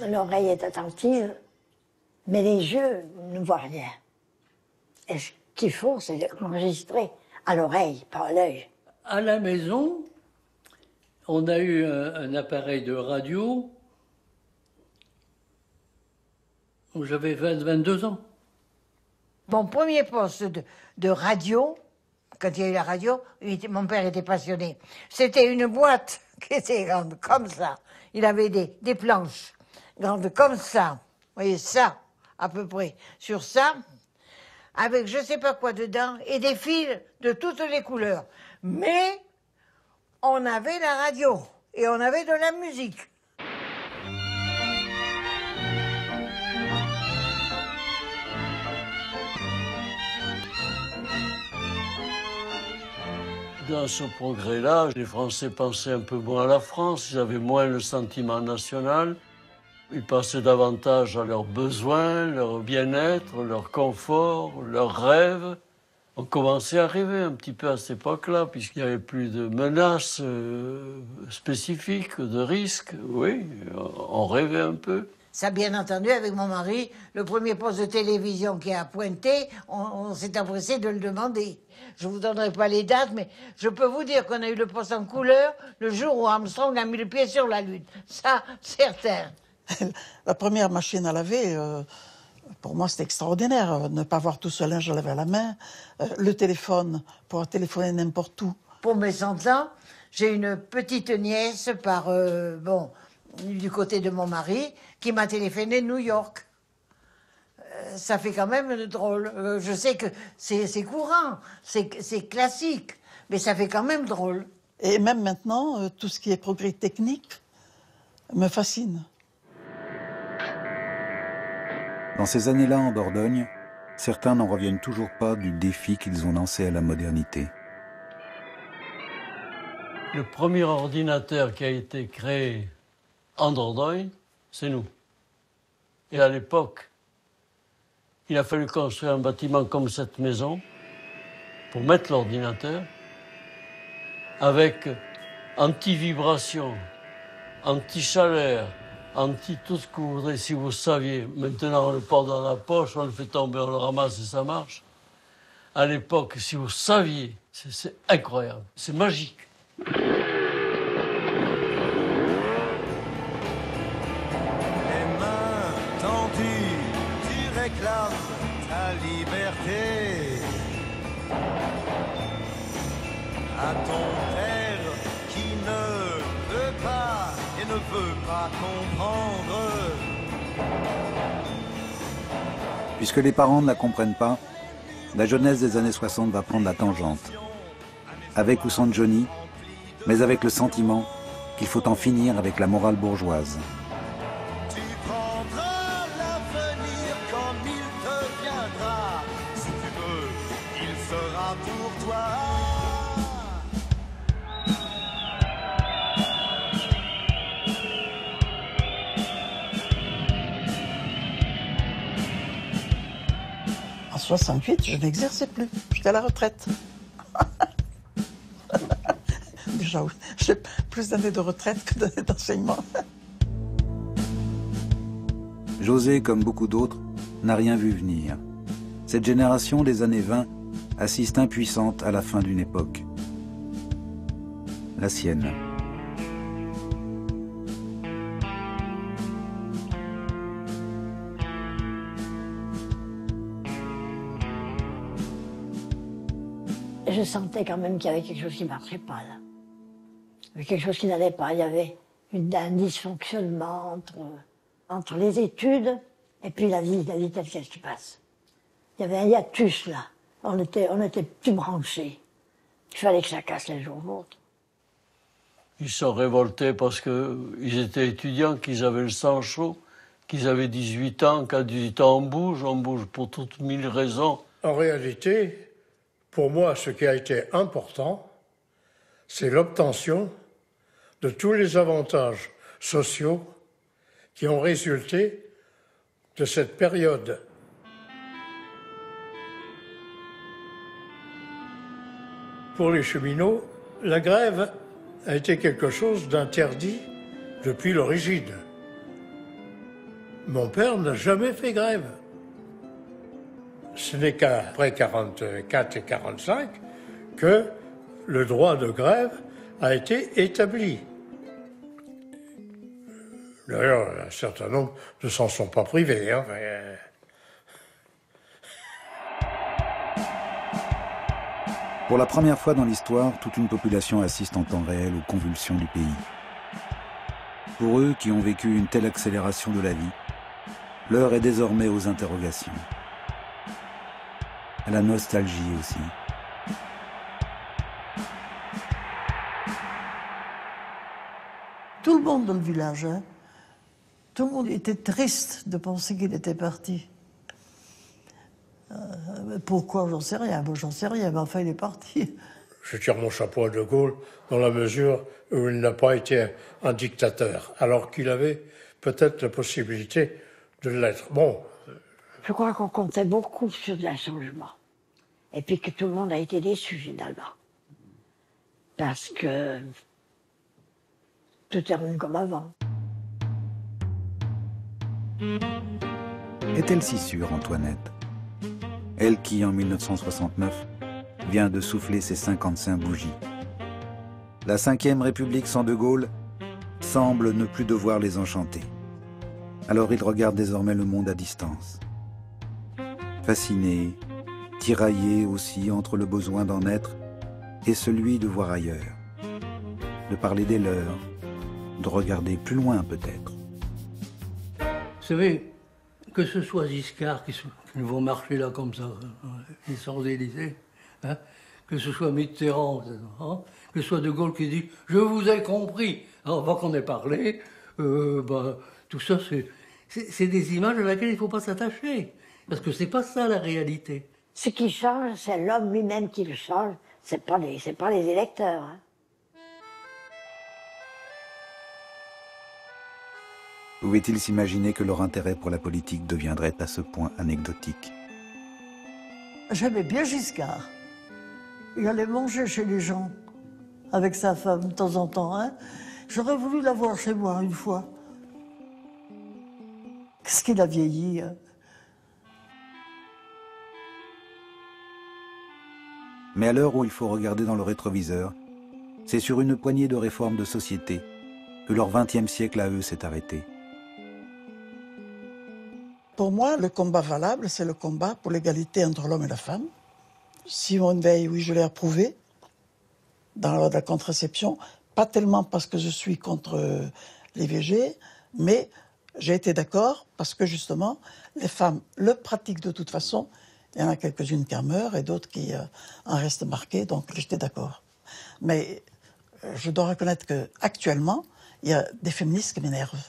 L'oreille est attentive, mais les yeux ne voient rien. Et ce qu'il faut, c'est enregistrer à l'oreille, pas à l'œil. À la maison, on a eu un appareil de radio où j'avais 22 ans. Mon premier poste de radio, quand il y a eu la radio, mon père était passionné. C'était une boîte qui était grande comme ça. Il avait des planches grandes comme ça. Vous voyez ça, à peu près. Sur ça, avec je ne sais pas quoi dedans, et des fils de toutes les couleurs. Mais on avait la radio et on avait de la musique. Dans ce progrès-là, les Français pensaient un peu moins à la France, ils avaient moins le sentiment national. Ils pensaient davantage à leurs besoins, leur bien-être, leur confort, leurs rêves. On commençait à rêver un petit peu à cette époque-là, puisqu'il n'y avait plus de menaces spécifiques, de risques. Oui, on rêvait un peu. Ça, bien entendu, avec mon mari, le premier poste de télévision qui a pointé, on s'est empressé de le demander. Je ne vous donnerai pas les dates, mais je peux vous dire qu'on a eu le poste en couleur le jour où Armstrong a mis le pied sur la Lune. Ça, certain. La première machine à laver, pour moi, c'était extraordinaire. Ne pas avoir tout ce linge à laver à la main. Le téléphone, pouvoir téléphoner n'importe où. Pour mes 100 ans, j'ai une petite nièce du côté de mon mari, qui m'a téléphoné de New York. Ça fait quand même drôle. Je sais que c'est courant, c'est classique, mais ça fait quand même drôle. Et même maintenant, tout ce qui est progrès technique me fascine. Dans ces années-là, en Dordogne, certains n'en reviennent toujours pas du défi qu'ils ont lancé à la modernité. Le premier ordinateur qui a été créé en Dordogne, c'est nous. Et à l'époque, il a fallu construire un bâtiment comme cette maison pour mettre l'ordinateur avec anti-vibration, anti-chaleur, anti-tout ce que vous voudrez, si vous saviez. Maintenant, on le porte dans la poche, on le fait tomber, on le ramasse et ça marche. À l'époque, si vous saviez, c'est incroyable, c'est magique. réclame ta liberté. À ton père qui ne veut pas et ne veut pas comprendre. Puisque les parents ne la comprennent pas, la jeunesse des années 60 va prendre la tangente. Avec ou sans Johnny, mais avec le sentiment qu'il faut en finir avec la morale bourgeoise. Tu prendras l'avenir comme il te viendra. Si tu veux, il sera pour toi. En 68, je n'exerçais plus. J'étais à la retraite. Déjà, j'ai plus d'années de retraite que d'années d'enseignement. José, comme beaucoup d'autres, n'a rien vu venir. Cette génération des années 20 assiste impuissante à la fin d'une époque. La sienne. Je sentais quand même qu'il y avait quelque chose qui ne marchait pas là. Il y avait quelque chose qui n'allait pas. Il y avait un dysfonctionnement entre les études et puis la vie telle qu'elle se passe. Il y avait un hiatus là. On était plus branchés. Il fallait que ça casse les jours l'autre. Ils sont révoltés parce qu'ils étaient étudiants, qu'ils avaient le sang chaud, qu'ils avaient 18 ans. Qu'à 18 ans, on bouge pour toutes mille raisons. En réalité, pour moi, ce qui a été important, c'est l'obtention de tous les avantages sociaux qui ont résulté de cette période. Pour les cheminots, la grève a été quelque chose d'interdit depuis l'origine. Mon père n'a jamais fait grève. Ce n'est qu'après 44 et 45 que le droit de grève a été établi. D'ailleurs, un certain nombre ne s'en sont pas privés. Hein, mais... Pour la première fois dans l'histoire, toute une population assiste en temps réel aux convulsions du pays. Pour eux qui ont vécu une telle accélération de la vie, l'heure est désormais aux interrogations. À la nostalgie aussi. Tout le monde dans le village, hein, tout le monde était triste de penser qu'il était parti. Pourquoi, j'en sais rien. Bon, j'en sais rien, mais enfin, il est parti. Je tire mon chapeau à De Gaulle dans la mesure où il n'a pas été un dictateur, alors qu'il avait peut-être la possibilité de l'être. Bon. Je crois qu'on comptait beaucoup sur un changement. Et puis que tout le monde a été déçu, finalement. Parce que tout termine comme avant. Est-elle si sûre, Antoinette? Elle qui, en 1969, vient de souffler ses 55 bougies. La Ve République sans De Gaulle semble ne plus devoir les enchanter. Alors il regarde désormais le monde à distance. Fasciné, tiraillé aussi entre le besoin d'en être et celui de voir ailleurs, de parler des leurs, de regarder plus loin peut-être. Vous savez, que ce soit Giscard qui vont marcher là comme ça, les Champs-Élysées, hein, que ce soit Mitterrand, hein, que ce soit De Gaulle qui dit « Je vous ai compris », avant qu'on ait parlé, tout ça, c'est des images à laquelle il ne faut pas s'attacher, parce que c'est pas ça la réalité. Ce qui change, c'est l'homme lui-même qui le change, c'est pas les électeurs. Hein. Pouvait-il s'imaginer que leur intérêt pour la politique deviendrait à ce point anecdotique? J'aimais bien Giscard. Il allait manger chez les gens, avec sa femme, de temps en temps. Hein. J'aurais voulu l'avoir chez moi une fois. Qu'est-ce qu'il a vieilli, hein. Mais à l'heure où il faut regarder dans le rétroviseur, c'est sur une poignée de réformes de société que leur 20e siècle à eux s'est arrêté. Pour moi, le combat valable, c'est le combat pour l'égalité entre l'homme et la femme. Simone Veil, oui, je l'ai approuvé dans la contraception, pas tellement parce que je suis contre l'IVG, mais j'ai été d'accord parce que justement, les femmes le pratiquent de toute façon. Il y en a quelques-unes qui en meurent et d'autres qui en restent marquées, donc j'étais d'accord. Mais je dois reconnaître qu'actuellement, il y a des féministes qui m'énervent,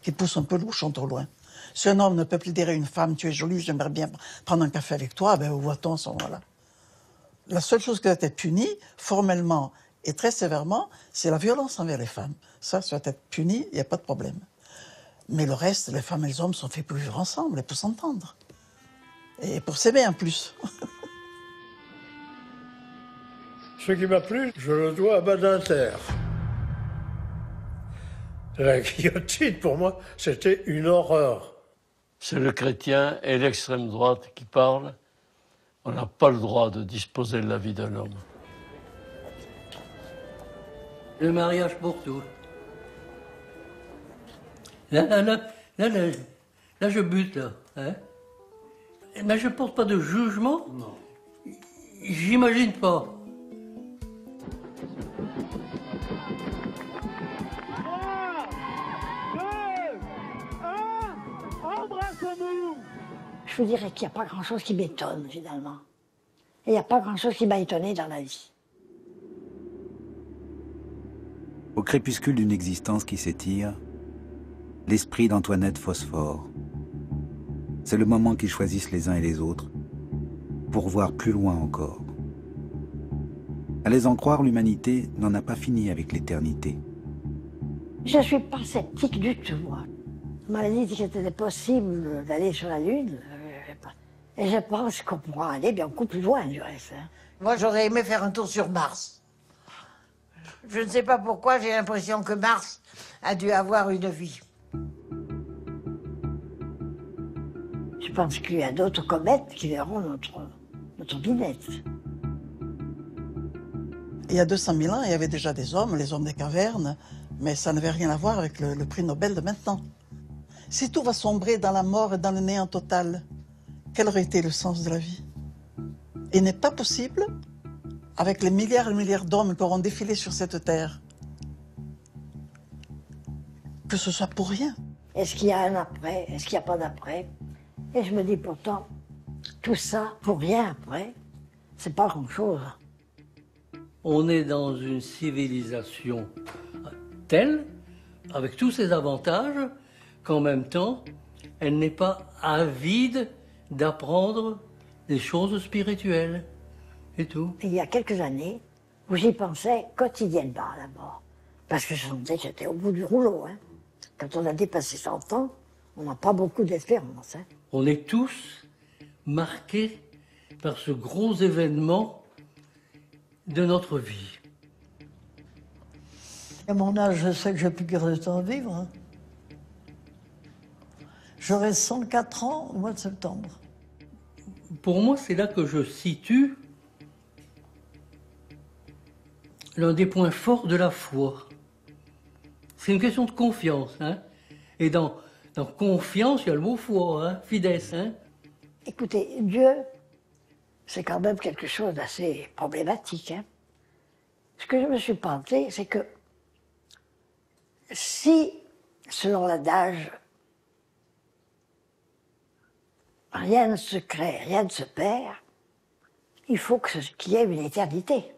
qui poussent un peu le bouchon trop loin. Si un homme ne peut plus dire à une femme « tu es jolie, j'aimerais bien prendre un café avec toi », ben où va-t-on à ce moment-là? La seule chose qui doit être punie, formellement et très sévèrement, c'est la violence envers les femmes. Ça doit être puni, il n'y a pas de problème. Mais le reste, les femmes et les hommes sont faits pour vivre ensemble et pour s'entendre. Et pour s'aimer en plus. Ce qui m'a plu, je le dois à Badinter. La guillotine, pour moi, c'était une horreur. C'est le chrétien et l'extrême droite qui parlent. On n'a pas le droit de disposer de la vie d'un homme. Le mariage pour tous. Là, je bute, là. Hein? Mais je porte pas de jugement. Non. J'imagine pas. Je vous dirais qu'il n'y a pas grand-chose qui m'étonne, finalement. Et il n'y a pas grand-chose qui m'a étonné dans la vie. Au crépuscule d'une existence qui s'étire, l'esprit d'Antoinette phosphore. C'est le moment qu'ils choisissent les uns et les autres pour voir plus loin encore. À les en croire, l'humanité n'en a pas fini avec l'éternité. Je ne suis pas sceptique du tout, moi. On m'a dit que c'était possible d'aller sur la Lune. Et je pense qu'on pourra aller bien beaucoup plus loin, du reste. Hein. Moi, j'aurais aimé faire un tour sur Mars. Je ne sais pas pourquoi, j'ai l'impression que Mars a dû avoir une vie. Je pense qu'il y a d'autres comètes qui verront notre binette. Il y a 200 000 ans, il y avait déjà des hommes, les hommes des cavernes, mais ça n'avait rien à voir avec le prix Nobel de maintenant. Si tout va sombrer dans la mort et dans le néant total, quel aurait été le sens de la vie? Il n'est pas possible, avec les milliards et milliards d'hommes qui auront défilé sur cette terre, que ce soit pour rien. Est-ce qu'il y a un après? Est-ce qu'il n'y a pas d'après? Et je me dis pourtant, tout ça pour rien après, c'est pas grand-chose. On est dans une civilisation telle, avec tous ses avantages, qu'en même temps, elle n'est pas avide d'apprendre des choses spirituelles. Et tout. Il y a quelques années, où j'y pensais quotidiennement d'abord. Parce que je sentais que j'étais au bout du rouleau. Hein. Quand on a dépassé 100 ans, on n'a pas beaucoup d'espérance. Hein. On est tous marqués par ce gros événement de notre vie. À mon âge, je sais que j'ai plus que de temps à vivre. Hein. J'aurai 104 ans au mois de septembre. Pour moi, c'est là que je situe l'un des points forts de la foi. C'est une question de confiance. Hein? Et dans confiance, il y a le mot foi, hein? Fides. Hein? Écoutez, Dieu, c'est quand même quelque chose d'assez problématique. Hein? Ce que je me suis pensé, c'est que si, selon l'adage, rien ne se crée, rien ne se perd, il faut qu'il y ait une éternité.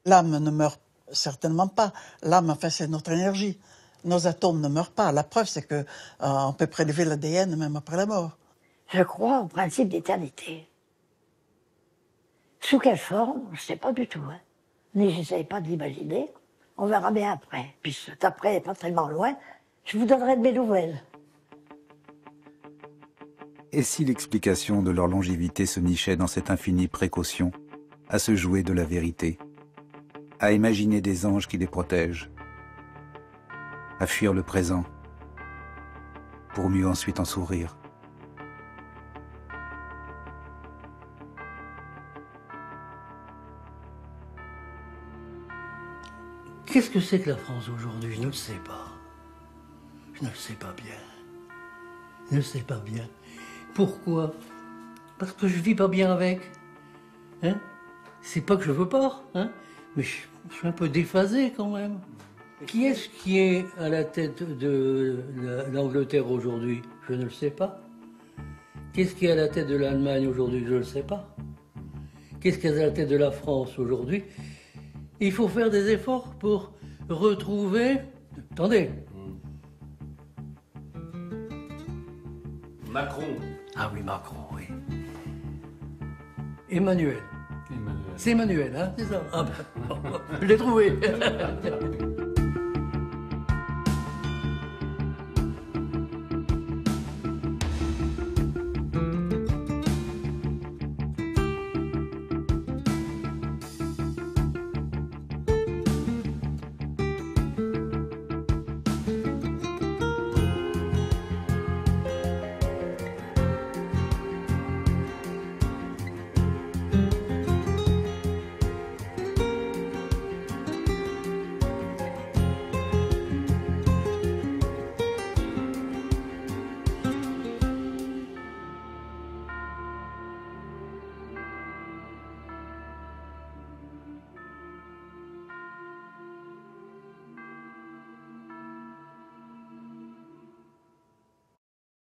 L'âme ne meurt certainement pas. L'âme, enfin, c'est notre énergie. Nos atomes ne meurent pas. La preuve, c'est qu'on peut prélever l'ADN même après la mort. Je crois au principe d'éternité. Sous quelle forme, je ne sais pas du tout. Hein. Ni j'essaye pas de l'imaginer. On verra bien après. Puis cet après n'est pas tellement loin. Je vous donnerai de mes nouvelles. Et si l'explication de leur longévité se nichait dans cette infinie précaution, à se jouer de la vérité, à imaginer des anges qui les protègent, à fuir le présent, pour mieux ensuite en sourire. Qu'est-ce que c'est que la France aujourd'hui? Je ne le sais pas. Je ne le sais pas bien. ne sais pas bien. Pourquoi? Parce que je vis pas bien avec. Hein? C'est pas que je veux pas, hein? Mais je suis un peu déphasé quand même. Qui est-ce qui est à la tête de l'Angleterre aujourd'hui? Je ne le sais pas. Qu'est-ce qui est à la tête de l'Allemagne aujourd'hui? Je ne le sais pas. Qu'est-ce qui est à la tête de la France aujourd'hui? Il faut faire des efforts pour retrouver... Attendez. Macron. Ah oui, Macron, oui. Emmanuel. C'est Emmanuel, hein, c'est ça? Ah ben, je l'ai trouvé.